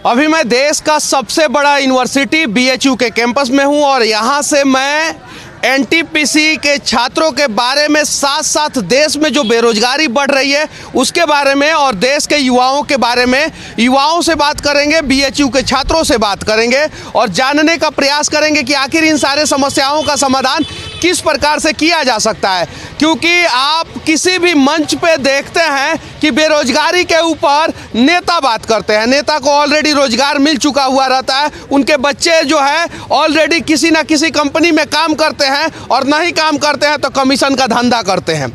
अभी मैं देश का सबसे बड़ा यूनिवर्सिटी बीएचयू के कैंपस में हूं और यहां से मैं एनटीपीसी के छात्रों के बारे में साथ साथ देश में जो बेरोजगारी बढ़ रही है उसके बारे में और देश के युवाओं के बारे में युवाओं से बात करेंगे, बीएचयू के छात्रों से बात करेंगे और जानने का प्रयास करेंगे कि आखिर इन सारे समस्याओं का समाधान किस प्रकार से किया जा सकता है। क्योंकि आप किसी भी मंच पे देखते हैं कि बेरोजगारी के ऊपर नेता बात करते हैं, नेता को ऑलरेडी रोजगार मिल चुका हुआ रहता है, उनके बच्चे जो है ऑलरेडी किसी ना किसी कंपनी में काम करते हैं और नहीं काम करते हैं तो कमीशन का धंधा करते हैं।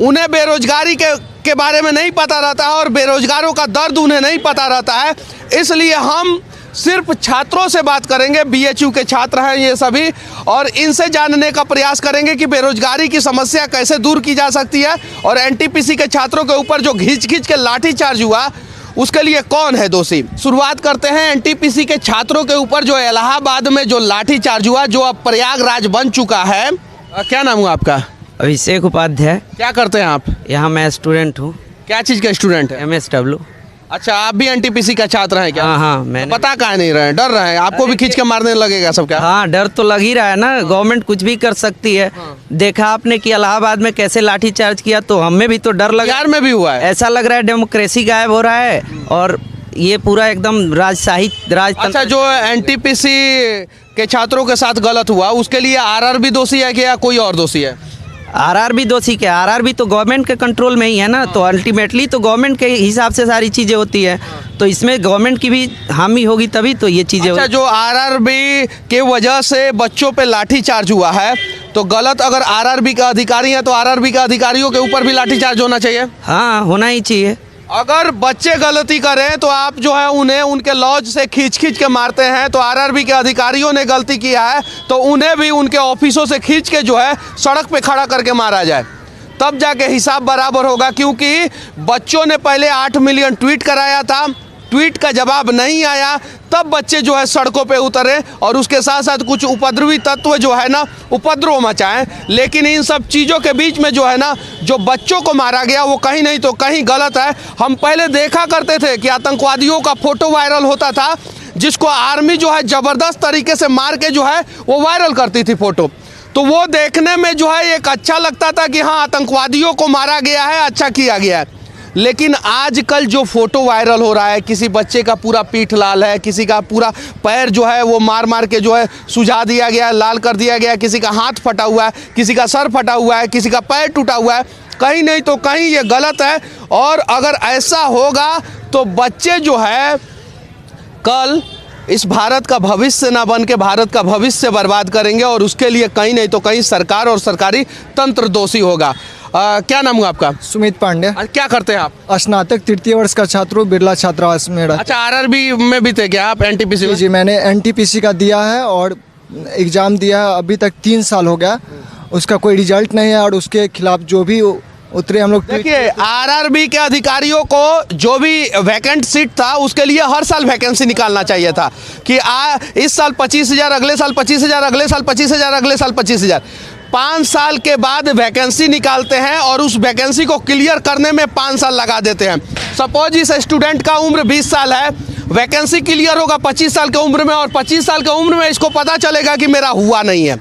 उन्हें बेरोजगारी के बारे में नहीं पता रहता है और बेरोजगारों का दर्द उन्हें नहीं पता रहता है। इसलिए हम सिर्फ छात्रों से बात करेंगे, बीएचयू के छात्र हैं ये सभी, और इनसे जानने का प्रयास करेंगे कि बेरोजगारी की समस्या कैसे दूर की जा सकती है और एनटीपीसी के छात्रों के ऊपर जो घिंच के लाठीचार्ज हुआ उसके लिए कौन है दोषी। शुरुआत करते हैं एनटीपीसी के छात्रों के ऊपर जो इलाहाबाद में जो लाठीचार्ज हुआ, जो अब प्रयागराज बन चुका है। क्या नाम हुआ आपका? अभिषेक उपाध्याय। क्या करते हैं आप? यहाँ मैं स्टूडेंट हूँ। क्या चीज़ का स्टूडेंट है? MSW। अच्छा, आप भी एनटीपीसी का छात्र हैं क्या? हाँ, मैंने पता काहे नहीं रहे, डर रहे हैं? आपको भी खींच के मारने लगेगा सब क्या? हाँ, डर तो लग ही रहा है ना। गवर्नमेंट कुछ भी कर सकती है। देखा आपने कि इलाहाबाद में कैसे लाठीचार्ज किया, तो हमें भी तो डर लगा। बिहार में भी हुआ है। ऐसा लग रहा है डेमोक्रेसी गायब हो रहा है और ये पूरा एकदम राजतंत्र। अच्छा, जो एनटीपीसी के छात्रों के साथ गलत हुआ उसके लिए आरआरबी दोषी है क्या, कोई और दोषी है? आरआरबी दोषी क्या? आरआरबी तो गवर्नमेंट के कंट्रोल में ही है ना, तो अल्टीमेटली तो गवर्नमेंट के हिसाब से सारी चीज़ें होती है, तो इसमें गवर्नमेंट की भी हामी होगी तभी तो ये चीज़ें। अच्छा, जो आरआरबी के वजह से बच्चों पे लाठीचार्ज हुआ है तो गलत अगर आरआरबी का अधिकारी है तो आरआरबी का अधिकारियों के ऊपर भी लाठीचार्ज होना चाहिए। हाँ, होना ही चाहिए। अगर बच्चे गलती करें तो आप जो है उन्हें उनके लॉज से खींच के मारते हैं, तो आरआरबी के अधिकारियों ने गलती किया है तो उन्हें भी उनके ऑफिसों से खींच के जो है सड़क पे खड़ा करके मारा जाए, तब जाके हिसाब बराबर होगा। क्योंकि बच्चों ने पहले 8 मिलियन ट्वीट कराया था, ट्वीट का जवाब नहीं आया, तब बच्चे जो है सड़कों पे उतरे और उसके साथ साथ कुछ उपद्रवी तत्व जो है ना उपद्रव मचाएं। लेकिन इन सब चीज़ों के बीच में जो है ना जो बच्चों को मारा गया वो कहीं नहीं तो कहीं गलत है। हम पहले देखा करते थे कि आतंकवादियों का फोटो वायरल होता था जिसको आर्मी जो है ज़बरदस्त तरीके से मार के जो है वो वायरल करती थी फोटो, तो वो देखने में जो है एक अच्छा लगता था कि हाँ आतंकवादियों को मारा गया है, अच्छा किया गया है। लेकिन आजकल जो फोटो वायरल हो रहा है, किसी बच्चे का पूरा पीठ लाल है, किसी का पूरा पैर जो है वो मार के जो है सुझा दिया गया, लाल कर दिया गया, किसी का हाथ फटा हुआ है, किसी का सर फटा हुआ है, किसी का पैर टूटा हुआ है, कहीं नहीं तो कहीं ये गलत है। और अगर ऐसा होगा तो बच्चे जो है कल इस भारत का भविष्य ना बन के भारत का भविष्य बर्बाद करेंगे और उसके लिए कहीं नहीं तो कहीं सरकार और सरकारी तंत्र दोषी होगा। क्या नाम हुआ आपका? सुमित पांडे। क्या करते हैं आप? स्नातक तृतीय वर्ष का छात्र हूँ, बिरला छात्रावास में। अच्छा, आरआरबी में भी थे क्या आप? एनटीपीसी में? जी, मैंने एनटीपीसी का दिया है और एग्ज़ाम दिया है, अभी तक 3 साल हो गया, उसका कोई रिजल्ट नहीं है और उसके खिलाफ जो भी उतरे हम लोग। देखिए, आरआरबी के अधिकारियों को जो भी वैकेंट सीट था उसके लिए हर साल वैकेंसी निकालना चाहिए था कि इस साल 25,000, अगले साल 25,000, अगले साल 25,000, अगले साल 25,000। 5 साल के बाद वैकेंसी निकालते हैं और उस वैकेंसी को क्लियर करने में 5 साल लगा देते हैं। सपोज इस स्टूडेंट का उम्र 20 साल है, वैकेंसी क्लियर होगा 25 साल की उम्र में और 25 साल की उम्र में इसको पता चलेगा कि मेरा हुआ नहीं है,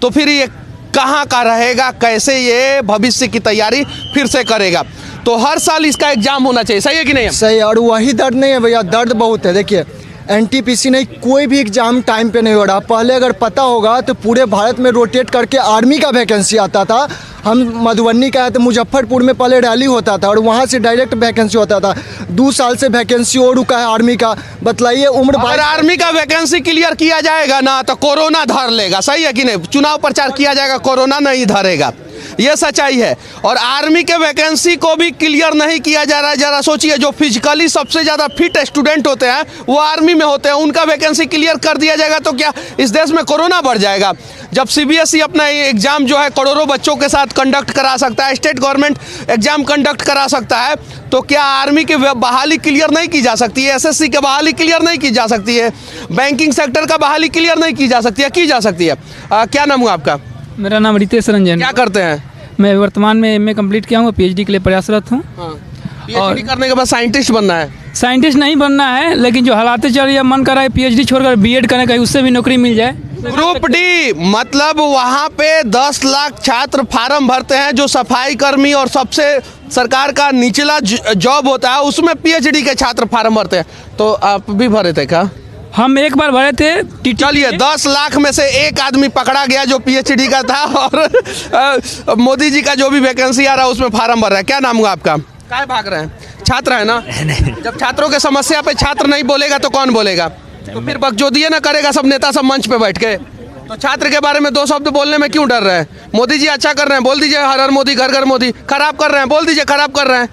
तो फिर ये कहाँ का रहेगा, कैसे ये भविष्य की तैयारी फिर से करेगा। तो हर साल इसका एग्जाम होना चाहिए, सही है कि नहीं? सही है। और वही दर्द नहीं है भैया, दर्द बहुत है। देखिए, एनटीपीसी नहीं, कोई भी एग्ज़ाम टाइम पे नहीं हो रहा। पहले अगर पता होगा तो पूरे भारत में रोटेट करके आर्मी का वैकेंसी आता था। हम मधुबनी का है तो मुजफ्फरपुर में पहले रैली होता था और वहाँ से डायरेक्ट वैकेंसी होता था। 2 साल से वैकेंसी और रुका है आर्मी का। बतलाइए, उम्र अगर आर्मी का वैकेंसी क्लियर किया जाएगा ना तो कोरोना धर लेगा, सही है कि नहीं? चुनाव प्रचार किया जाएगा, कोरोना नहीं धरेगा, ये सच्चाई है। और आर्मी के वैकेंसी को भी क्लियर नहीं किया जा रहा है। जरा सोचिए, जो फिजिकली सबसे ज़्यादा फिट स्टूडेंट होते हैं वो आर्मी में होते हैं, उनका वैकेंसी क्लियर कर दिया जाएगा तो क्या इस देश में कोरोना बढ़ जाएगा? जब सीबीएसई अपना एग्जाम जो है करोड़ों बच्चों के साथ कंडक्ट करा सकता है, स्टेट गवर्नमेंट एग्जाम कंडक्ट करा सकता है, तो क्या आर्मी की बहाली क्लियर नहीं की जा सकती है? एसएससी की बहाली क्लियर नहीं की जा सकती है? बैंकिंग सेक्टर का बहाली क्लियर नहीं की जा सकती है? की जा सकती है। क्या नाम हुआ आपका? मेरा नाम रितेश रंजन। क्या करते हैं? मैं वर्तमान में एमए कंप्लीट किया हूँ, पीएचडी के लिए प्रयासरत हूँ। पीएचडी करने के बाद साइंटिस्ट बनना है? साइंटिस्ट नहीं बनना है, लेकिन जो हालातें चल रही है, मन कर रहा है पीएचडी छोड़कर बीएड करें, कहीं उससे भी नौकरी मिल जाए। ग्रुप डी मतलब वहाँ पे 10 लाख छात्र फार्म भरते हैं, जो सफाई कर्मी और सबसे सरकार का निचला जॉब होता है, उसमें पीएचडी के छात्र फार्म भरते हैं। तो आप भी भरे थे क्या? हम एक बार भरे थे। चलिए 10 लाख में से एक आदमी पकड़ा गया जो पीएचडी का था, और मोदी जी का जो भी वैकेंसी आ रहा है उसमें फार्म भर रहा है। क्या नाम हुआ आपका? काय भाग रहे हैं? छात्र है ना? जब छात्रों के समस्या पे छात्र नहीं बोलेगा तो कौन बोलेगा? तो फिर बकचोदी ना करेगा सब नेता सब मंच पे बैठ के। तो छात्र के बारे में 2 शब्द बोलने में क्यों डर रहे हैं? मोदी जी अच्छा कर रहे हैं, बोल दीजिए हर हर मोदी घर घर मोदी। खराब कर रहे हैं, बोल दीजिए खराब कर रहे हैं।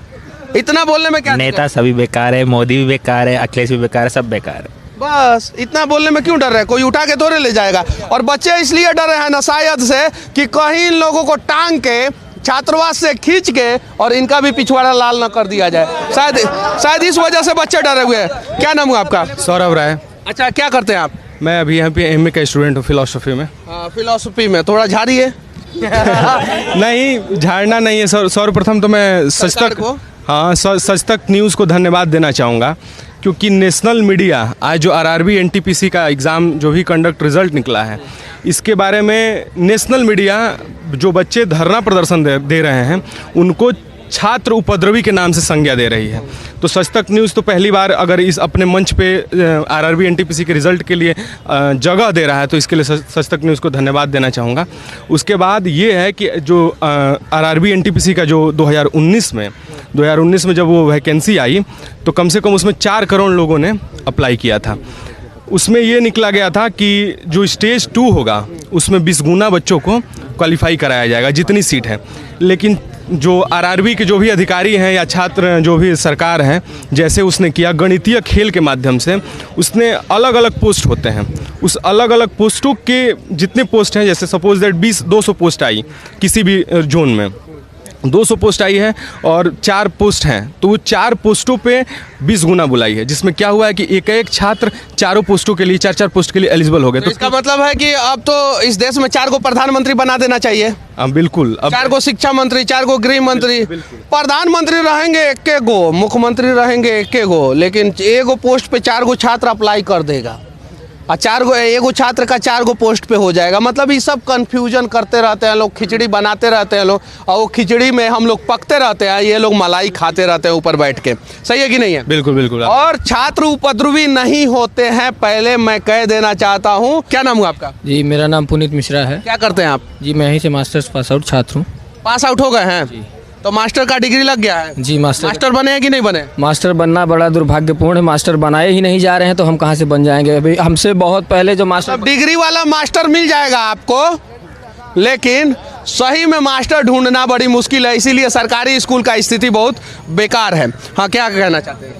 इतना बोलने में क्या? नेता सभी बेकार है, मोदी भी बेकार है, अखिलेश भी बेकार है, सब बेकार है। बस इतना बोलने में क्यों डर रहे हैं? कोई उठा के थोड़े ले जाएगा। और बच्चे इसलिए डर रहे हैं ना शायद से कि कहीं इन लोगों को टांग के छात्रावास से खींच के और इनका भी पिछवाड़ा लाल न कर दिया जाए। शायद इस वजह से बच्चे डरे हुए हैं। क्या नाम है आपका? सौरभ राय। अच्छा, क्या करते हैं आप? मैं अभी यहाँ पे एमए का स्टूडेंट हूँ फिलोसफी में। फिलोसफी में थोड़ा झाड़ी है? नहीं, झाड़ना नहीं है सर। सर्वप्रथम तो मैं सच तक न्यूज़ को धन्यवाद देना चाहूँगा, क्योंकि नेशनल मीडिया आज जो आरआरबी एनटीपीसी का एग्ज़ाम जो भी कंडक्ट रिजल्ट निकला है, इसके बारे में नेशनल मीडिया जो बच्चे धरना प्रदर्शन दे रहे हैं उनको छात्र उपद्रवी के नाम से संज्ञा दे रही है। तो सच तक न्यूज़ तो पहली बार अगर इस अपने मंच पे आरआरबी एनटीपीसी के रिज़ल्ट के लिए जगह दे रहा है, तो इसके लिए सच तक न्यूज़ को धन्यवाद देना चाहूँगा। उसके बाद ये है कि जो आरआरबी एनटीपीसी का जो 2019 में जब वो वैकेंसी आई, तो कम से कम उसमें 4 करोड़ लोगों ने अप्लाई किया था। उसमें ये निकला गया था कि जो स्टेज 2 होगा उसमें 20 गुना बच्चों को क्वालिफाई कराया जाएगा, जितनी सीट है। लेकिन जो आरआरबी के जो भी अधिकारी हैं या छात्र जो भी सरकार है, जैसे उसने किया गणितीय खेल के माध्यम से, उसने अलग अलग पोस्ट होते हैं, उस अलग अलग पोस्टों के जितने पोस्ट हैं, जैसे सपोज दैट 200 पोस्ट आई किसी भी जोन में, 200 पोस्ट आई है और 4 पोस्ट हैं, तो वो 4 पोस्टों पे 20 गुना बुलाई है, जिसमें क्या हुआ है कि एक छात्र चारों पोस्टों के लिए 4 पोस्ट के लिए एलिजिबल हो गए। तो इसका मतलब है कि अब तो इस देश में 4 को प्रधानमंत्री बना देना चाहिए। बिल्कुल। अब 4 को शिक्षा मंत्री, 4 को गृह मंत्री, प्रधानमंत्री रहेंगे 1 गो, मुख्यमंत्री रहेंगे 1 गो, लेकिन 1 पोस्ट पे 4 छात्र अप्लाई कर देगा और 1 छात्र का 4 पोस्ट पे हो जाएगा। मतलब ये सब कंफ्यूजन करते रहते हैं लोग, खिचड़ी बनाते रहते हैं लोग, और वो खिचड़ी में हम लोग पकते रहते हैं, ये लोग मलाई खाते रहते हैं ऊपर बैठ के। सही है कि नहीं है? बिल्कुल बिल्कुल। और छात्र उपद्रवी नहीं होते हैं, पहले मैं कह देना चाहता हूँ। क्या नाम हुआ आपका? जी, मेरा नाम पुनीत मिश्रा है। क्या करते हैं आप? जी, मैं यहीं से मास्टर्स पास आउट छात्र हूँ। पास आउट हो गए हैं? तो मास्टर का डिग्री लग गया है? जी, मास्टर बने हैं कि नहीं बने? मास्टर बनना बड़ा दुर्भाग्यपूर्ण है। मास्टर बनाए ही नहीं जा रहे हैं, तो हम कहाँ से बन जाएंगे? अभी हमसे बहुत पहले जो मास्टर, डिग्री वाला मास्टर मिल जाएगा आपको, लेकिन सही में मास्टर ढूंढना बड़ी मुश्किल है, इसीलिए सरकारी स्कूल का स्थिति बहुत बेकार है। हाँ, क्या कहना चाहते हैं?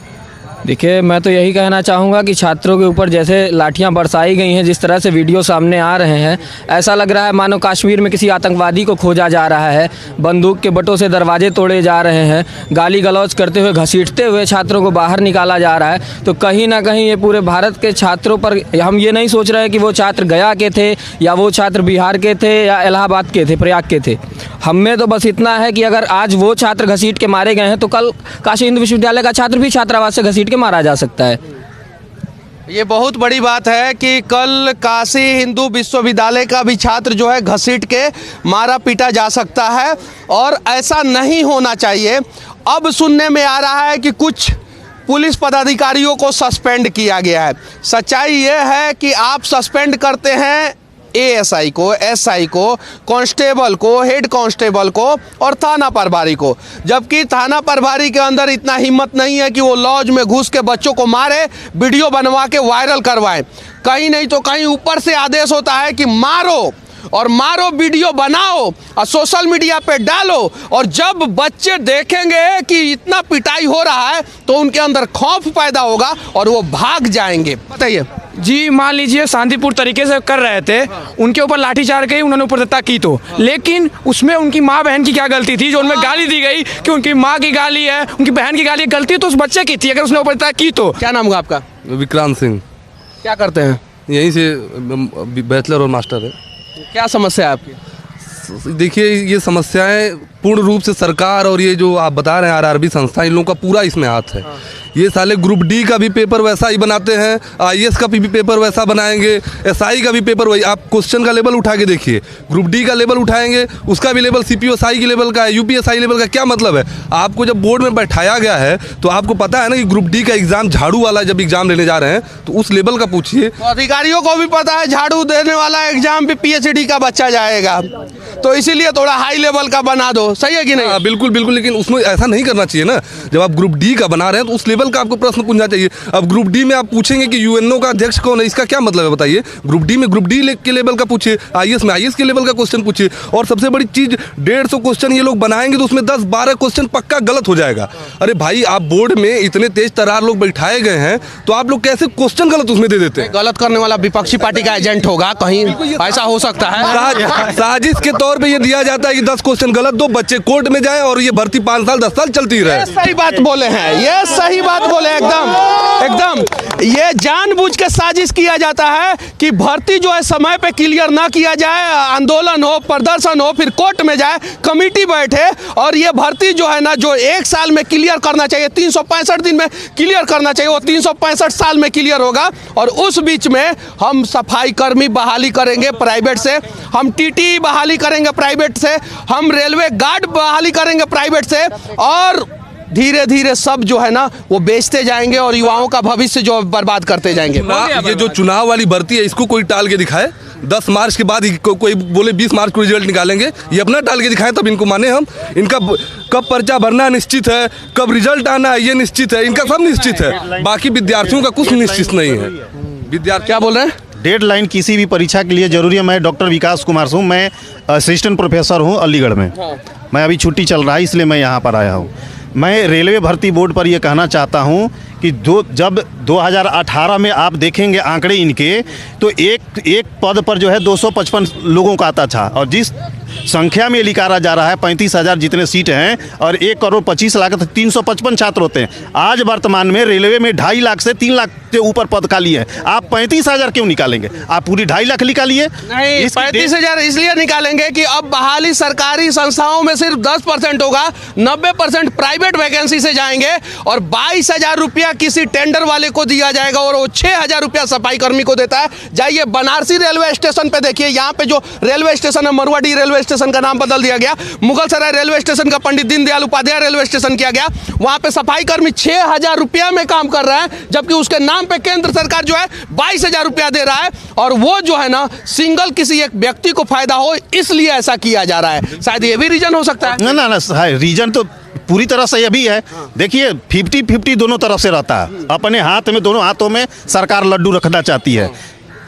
देखिए, मैं तो यही कहना चाहूँगा कि छात्रों के ऊपर जैसे लाठियाँ बरसाई गई हैं, जिस तरह से वीडियो सामने आ रहे हैं, ऐसा लग रहा है मानो कश्मीर में किसी आतंकवादी को खोजा जा रहा है। बंदूक के बटों से दरवाजे तोड़े जा रहे हैं, गाली गलौज करते हुए, घसीटते हुए छात्रों को बाहर निकाला जा रहा है। तो कहीं ना कहीं ये पूरे भारत के छात्रों पर, हम ये नहीं सोच रहे हैं कि वो छात्र गया के थे या वो छात्र बिहार के थे या इलाहाबाद के थे, प्रयाग के थे। हमें तो बस इतना है कि अगर आज वो छात्र घसीट के मारे गए हैं, तो कल काशी हिंदू विश्वविद्यालय का छात्र भी छात्रावास से घसीट के मारा जा सकता है। ये बहुत बड़ी बात है कि कल काशी हिंदू विश्वविद्यालय का भी छात्र जो है घसीट के मारा पीटा जा सकता है, और ऐसा नहीं होना चाहिए। अब सुनने में आ रहा है कि कुछ पुलिस पदाधिकारियों को सस्पेंड किया गया है। सच्चाई ये है कि आप सस्पेंड करते हैं एएसआई को, एसआई को, कांस्टेबल को, हेड कांस्टेबल को और थाना प्रभारी को, जबकि थाना प्रभारी के अंदर इतना हिम्मत नहीं है कि वो लॉज में घुस के बच्चों को मारे, वीडियो बनवा के वायरल करवाए। कहीं नहीं तो कहीं ऊपर से आदेश होता है कि मारो और मारो, वीडियो बनाओ और सोशल मीडिया पे डालो, और जब बच्चे देखेंगे कि इतना पिटाई हो रहा है तो उनके अंदर खौफ पैदा होगा और वो भाग जाएंगे। बताइए जी, मान लीजिए शांतिपूर्ण तरीके से कर रहे थे, उनके ऊपर लाठीचार्ज की, उन्होंने उपद्रवता की, तो लेकिन उसमें उनकी माँ बहन की क्या गलती थी? जो उनमें गाली दी गई कि उनकी माँ की गाली है, उनकी बहन की गाली है, गलती तो उस बच्चे की थी अगर उसने उपद्रवता की तो। क्या नाम हुआ आपका? विक्रांत सिंह। क्या करते हैं? यहीं से बैचलर और मास्टर है। क्या समस्या है आपकी? देखिए, ये समस्याएं पूर्ण रूप से सरकार और ये जो आप बता रहे हैं आरआरबी संस्था, इन लोगों का पूरा इसमें हाथ है। ये साले ग्रुप डी का भी पेपर वैसा ही बनाते हैं, आईएएस का भी पेपर वैसा बनाएंगे, एसआई का भी पेपर वही। आप क्वेश्चन का लेवल उठा के देखिए, ग्रुप डी का लेवल उठाएंगे, उसका भी लेवल सीपीओएसआई के लेवल का है, यूपीएसआई लेवल का। क्या मतलब है? आपको जब बोर्ड में बैठाया गया है तो आपको पता है ना कि ग्रुप डी का एग्जाम झाड़ू वाला जब एग्जाम लेने जा रहे हैं तो उस लेवल का पूछिए। तो अधिकारियों को भी पता है झाड़ू देने वाला एग्जाम भी पीएचडी का बच्चा जाएगा, तो इसीलिए थोड़ा हाई लेवल का बना दो। सही है कि नहीं? हाँ, बिल्कुल बिल्कुल, लेकिन उसमें ऐसा नहीं करना चाहिए ना। जब आप ग्रुप डी का बना रहे हैं तो उस लेवल का आपको प्रश्न पूछना चाहिए। अब ग्रुप डी में आप पूछेंगे कि यूएनओ का अध्यक्ष कौन है, इसका क्या मतलब है बताइए? ग्रुप डी में ग्रुप डी के लेवल का पूछिए, आईएएस में आईएएस के लेवल का क्वेश्चन पूछिए। और सबसे बड़ी चीज 150 क्वेश्चन ये लोग बनाएंगे तो उसमें 10-12 क्वेश्चन पक्का गलत हो जाएगा। अरे भाई, आप बोर्ड में इतने तेज तर्रार लोग बैठाए गए हैं तो आप लोग कैसे क्वेश्चन गलत उसमें दे देते हैं? गलत करने वाला विपक्षी पार्टी का एजेंट होगा, कहीं ऐसा हो सकता है। साजिश के तौर पे ये दिया जाता है कि 10 क्वेश्चन गलत दो, बच्चे कोर्ट में जाएं और ये भर्ती 5 साल 10 साल चलती रहे। सही बात बोले हैं, ये सही बात बोले एकदम एकदम। ये जानबूझ के साजिश किया जाता है कि भर्ती जो है समय पे क्लियर ना किया जाए, आंदोलन हो, प्रदर्शन हो, फिर कोर्ट में जाए, कमेटी बैठे और ये भर्ती जो है ना, जो 1 साल में क्लियर करना चाहिए, 365 दिन में क्लियर करना चाहिए, वो 365 साल में क्लियर होगा। और उस बीच में हम सफाई कर्मी बहाली करेंगे प्राइवेट से, हम टीटी बहाली करेंगे प्राइवेट से, हम रेलवे गार्ड बहाली करेंगे प्राइवेट से, और धीरे धीरे सब जो है ना वो बेचते जाएंगे और युवाओं का भविष्य जो बर्बाद करते जाएंगे। ये जो चुनाव वाली भर्ती है इसको कोई टाल के दिखाए। 10 मार्च के बाद कोई बोले 20 मार्च को रिजल्ट निकालेंगे, ये अपना टाल के दिखाएं तब इनको माने हम। इनका कब पर्चा भरना निश्चित है, कब रिजल्ट आना है ये निश्चित है, इनका सब निश्चित है। बाकी विद्यार्थियों का कुछ निश्चित नहीं है। विद्यार्थी क्या बोल रहे हैं? डेडलाइन किसी भी परीक्षा के लिए जरूरी है। मैं डॉक्टर विकास कुमार हूँ, मैं असिस्टेंट प्रोफेसर हूँ अलीगढ़ में। मैं अभी छुट्टी चल रहा है इसलिए मैं यहाँ पर आया हूँ। मैं रेलवे भर्ती बोर्ड पर यह कहना चाहता हूँ कि जब 2018 में आप देखेंगे आंकड़े इनके, तो एक पद पर जो है 255 लोगों का आता था, और जिस संख्या में लिखाया जा रहा है 35,000 जितने सीट हैं और 1 करोड़ 25 लाख 355 छात्र होते हैं। आज वर्तमान में रेलवे में 2.5 लाख से 3 लाख से ऊपर पद खाली है। आप 35,000 क्यों निकालेंगे? आप पूरी 2.5 लाख निकालिए। नहीं, 35,000 इसलिए निकालेंगे कि अब बहाली सरकारी संस्थाओं में सिर्फ 10% होगा, 90% प्राइवेट वैकेंसी से जाएंगे और 22,000 रुपया किसी टेंडर वाले को दिया जाएगा और वो 6,000 रुपया सफाई कर्मी को देता है। जाइए बनारसी रेलवे स्टेशन पे देखिए, यहाँ पे जो रेलवे स्टेशन है, मरवाडी रेलवे स्टेशन का नाम बदल दिया गया, मुगलसराय रेलवे स्टेशन का पंडित दीनदयाल उपाध्याय रेलवे स्टेशन किया गया। वहां पे सफाई कर्मी 6,000 रुपया में काम कर रहा है, जबकि उसके नाम पे केंद्र सरकार जो है 22,000 रुपया दे रहा है। और वो जो है ना सिंगल किसी एक व्यक्ति को फायदा हो इसलिए ऐसा किया जा रहा है। शायद ये भी रीजन हो सकता है। ना रीजन तो पूरी तरह से ये भी है। देखिए 50-50 दोनों तरफ से रहता है। अपने हाथ में, दोनों हाथों में सरकार लड्डू रखना चाहती है।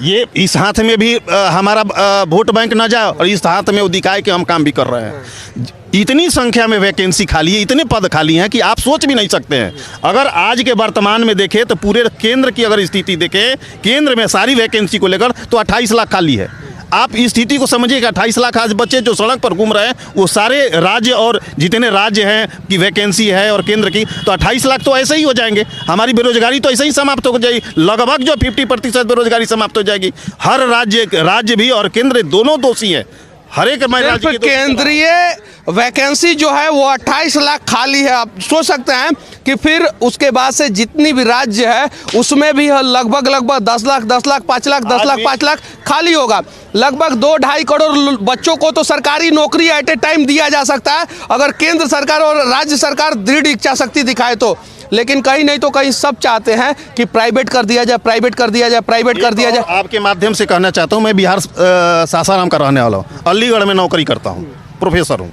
ये इस हाथ में भी हमारा वोट बैंक ना जाए और इस हाथ में वो दिखाए कि हम काम भी कर रहे हैं। इतनी संख्या में वैकेंसी खाली है, इतने पद खाली हैं कि आप सोच भी नहीं सकते हैं। अगर आज के वर्तमान में देखें तो पूरे केंद्र की अगर स्थिति देखें, केंद्र में सारी वैकेंसी को लेकर तो 28 लाख खाली है। आप इस स्थिति को समझिए कि 28 लाख आज बच्चे जो सड़क पर घूम रहे हैं वो सारे राज्य और जितने राज्य हैं की वैकेंसी है और केंद्र की, तो 28 लाख तो ऐसे ही हो जाएंगे। हमारी बेरोजगारी तो ऐसे ही समाप्त हो जाएगी, लगभग जो 50% बेरोजगारी समाप्त हो जाएगी। हर राज्य भी और केंद्र दोनों दोषी है। हर एक राज्य की केंद्रीय वैकेंसी जो है वो 28 लाख खाली है। आप सोच सकते हैं कि फिर उसके बाद से जितनी भी राज्य है उसमें भी लगभग 10 लाख 5 लाख 10 लाख 5 लाख खाली होगा। लगभग 2-2.5 करोड़ बच्चों को तो सरकारी नौकरी एट ए टाइम दिया जा सकता है अगर केंद्र सरकार और राज्य सरकार दृढ़ इच्छा शक्ति दिखाए तो। लेकिन कहीं नहीं तो कहीं सब चाहते हैं कि प्राइवेट कर दिया जाए, प्राइवेट कर दिया जाए, प्राइवेट कर दिया जाए। आपके माध्यम से कहना चाहता हूं, मैं बिहार सासाराम का रहने वाला हूं, अलीगढ़ में नौकरी करता हूं, प्रोफेसर हूं।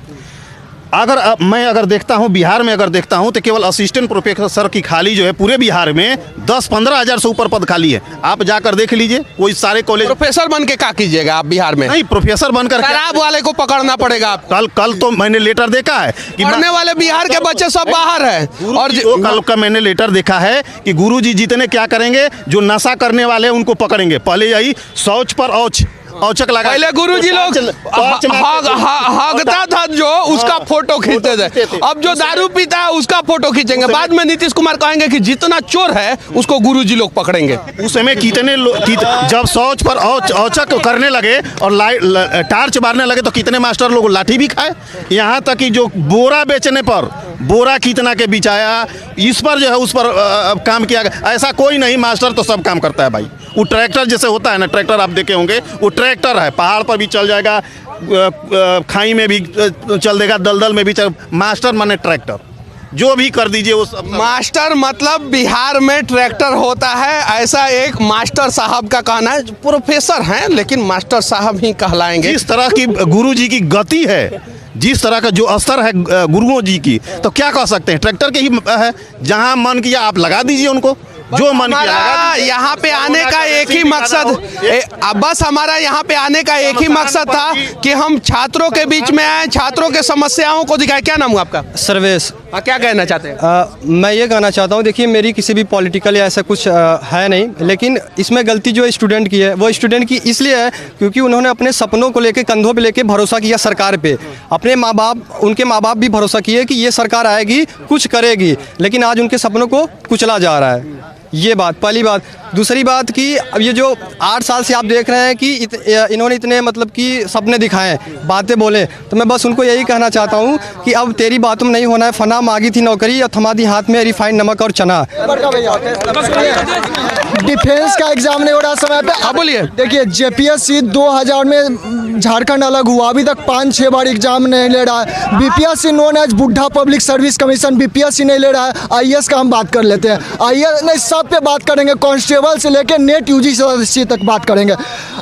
मैं देखता हूं बिहार में अगर देखता हूं तो केवल असिस्टेंट प्रोफेसर की खाली जो है पूरे बिहार में 10-15 हज़ार से ऊपर पद खाली है। आप जाकर देख लीजिए, कोई सारे कॉलेज। प्रोफेसर बन के क्या कीजिएगा आप बिहार में? नहीं, प्रोफेसर बनकर शराब वाले को पकड़ना पड़ेगा। कल तो मैंने लेटर देखा है कि पढ़ने वाले बिहार के बच्चे सब बाहर है। और कल का मैंने लेटर देखा है कि गुरुजी जितने क्या करेंगे, जो नशा करने वाले उनको पकड़ेंगे। पहले यही शौच पर औच औचक लगा पहले गुरुजी लोग हागता था जो उसका फोटो खींचते थे, अब जो दारू पीता है उसका फोटो खींचेंगे। बाद में नीतीश कुमार कहेंगे कि जितना चोर है उसको गुरुजी लोग पकड़ेंगे। उस समय कितने जब शौच पर औचक करने लगे और टार्च मारने लगे तो कितने मास्टर लोग लाठी भी खाए। यहाँ तक कि जो बोरा बेचने पर बोरा कितना के बिछाया, इस पर जो है उस पर काम किया गया। ऐसा कोई नहीं, मास्टर तो सब काम करता है भाई। वो ट्रैक्टर जैसे होता है ना, ट्रैक्टर आप देखे होंगे, वो ट्रैक्टर है, पहाड़ पर भी चल जाएगा, खाई में भी चल देगा, दलदल में भी चल। मास्टर माने ट्रैक्टर, जो भी कर दीजिए वो सब। मास्टर मतलब बिहार में ट्रैक्टर होता है, ऐसा एक मास्टर साहब का कहना है। प्रोफेसर हैं लेकिन मास्टर साहब ही कहलाएंगे। जिस तरह की गुरु जी की गति है, जिस तरह का जो असर है गुरुओं जी की, तो क्या कह सकते हैं, ट्रैक्टर के ही है। जहां मन किया आप लगा दीजिए उनको, जो मन किया लगा दीजिए। यहाँ पे आने का एक ही मकसद, बस हमारा यहाँ पे आने का एक ही मकसद था कि हम छात्रों के बीच में आए, छात्रों के समस्याओं को दिखाए। क्या नाम हुआ आपका? सर्वेश। क्या कहना चाहते हैं? मैं ये कहना चाहता हूँ, देखिए मेरी किसी भी पॉलिटिकल या ऐसा कुछ है नहीं, लेकिन इसमें गलती जो स्टूडेंट की है वो स्टूडेंट की इसलिए है क्योंकि उन्होंने अपने सपनों को लेकर कंधों पे लेके भरोसा किया सरकार पे। अपने माँ बाप, उनके माँ बाप भी भरोसा किए कि ये सरकार आएगी, कुछ करेगी, लेकिन आज उनके सपनों को कुचला जा रहा है। ये बात पहली बात। दूसरी बात कि अब ये जो 8 साल से आप देख रहे हैं कि इन्होंने इतने मतलब कि सपने दिखाए, बातें बोले, तो मैं बस उनको यही कहना चाहता हूँ कि अब तेरी बातों में नहीं होना है। फना मांगी थी नौकरी और थमा दी हाथ में रिफाइंड नमक और चना। डिफेंस का एग्जाम नहीं हो रहा समय पे। हाँ बोलिए। देखिए जेपीएससी 2000 में झारखंड अलग हुआ, अभी तक 5-6 बार एग्जाम नहीं ले रहा है। बीपीएससी नोन एज बुढ़ा पब्लिक सर्विस कमीशन, बीपीएससी नहीं ले रहा है। आईएएस का हम बात कर लेते हैं, आईएएस नहीं, सब पे बात करेंगे, कांस्टेबल से लेकर नेट यूजीसी तक बात करेंगे।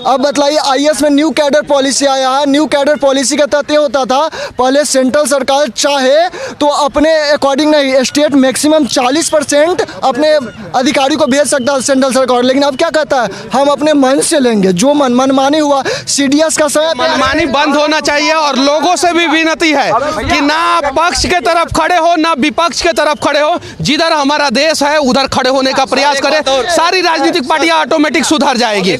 अब बताइए, आईएएस में न्यू कैडर पॉलिसी आया है। न्यू कैडर पॉलिसी का तथ्य होता था पहले सेंट्रल सरकार चाहे तो अपने अकॉर्डिंग नहीं, स्टेट मैक्सिमम 40% अपने अधिकारी को भेज सकता है सेंट्रल सरकार, लेकिन अब क्या कहता है, हम अपने मन से लेंगे, जो मनमानी हुआ। सीडीएस का समय मनमानी बंद होना चाहिए और लोगों से भी विनती है कि ना पक्ष के तरफ खड़े हो ना विपक्ष के तरफ खड़े हो, जिधर हमारा देश है उधर खड़े होने का प्रयास करें। सारी राजनीतिक पार्टियां ऑटोमेटिक सुधर जाएगी।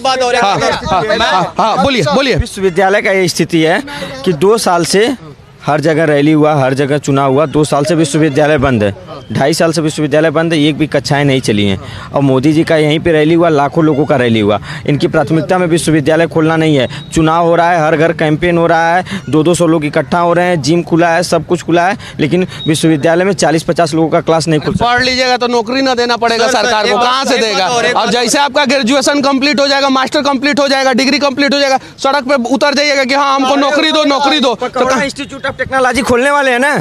हाँ बोलिए। विश्वविद्यालय का ये स्थिति है कि 2 साल से हर जगह रैली हुआ, हर जगह चुनाव हुआ, 2 साल से विश्वविद्यालय बंद है, 2.5 साल से विश्वविद्यालय बंद है, एक भी कक्षाएं नहीं चली हैं। और मोदी जी का यहीं पे रैली हुआ, लाखों लोगों का रैली हुआ। इनकी प्राथमिकता में विश्वविद्यालय खोलना नहीं है। चुनाव हो रहा है, हर घर कैंपेन हो रहा है, 200-200 लोग इकट्ठा हो रहे हैं, जिम खुला है, सब कुछ खुला है, लेकिन विश्वविद्यालय में 40-50 लोगों का क्लास नहीं खुलता। पढ़ लीजिएगा तो नौकरी ना देना पड़ेगा सरकार को, कहाँ से देगा? और जैसे आपका ग्रेजुएशन कंप्लीट हो जाएगा, मास्टर कंप्लीट हो जाएगा, डिग्री कंप्लीट हो जाएगा, सड़क पे उतर जाइएगा कि हाँ हमको नौकरी दो। पकौड़ा इंस्टीट्यूट ऑफ टेक्नोलॉजी खोलने वाले हैं ना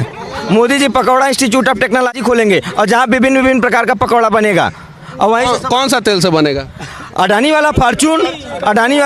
Modi ji, pakora institute of technology खोलेंगे और जहाँ विभिन्न प्रकार का पकौड़ा बनेगा। और वहीं कौन सा तेल से बनेगा? अडानी वाला फॉर्चून, अडानी